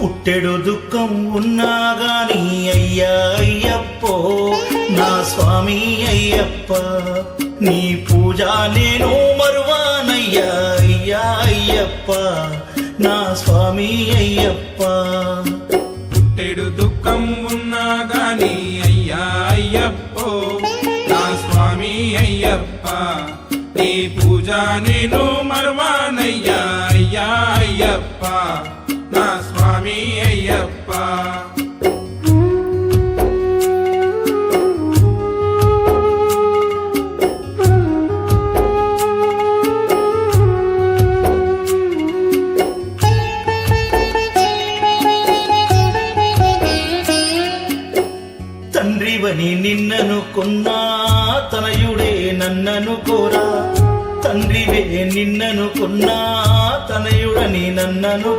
పుట్టెడు దుఃఖం ఉన్నా గాని అయ్యా అయ్యప్పో నా స్వామి అయ్యప్ప నీ పూజ నేను మరువానయ్యా అయ్యా అయ్యప్ప నా స్వామి అయ్యప్ప పుట్టెడు దుఃఖం ఉన్నా గాని అయ్యా అయ్యప్పో నా స్వామి అయ్యప్ప నీ పూజ నేను మరువానయ్యా అయ్యా అయ్యప్ప నా స్వామి అయ్యప్ప తండ్రివని నిన్నను కొన్నా తనయుడే నన్నను కోరా తండ్రివే నిన్నను కొన్నా తనయుడని నన్నను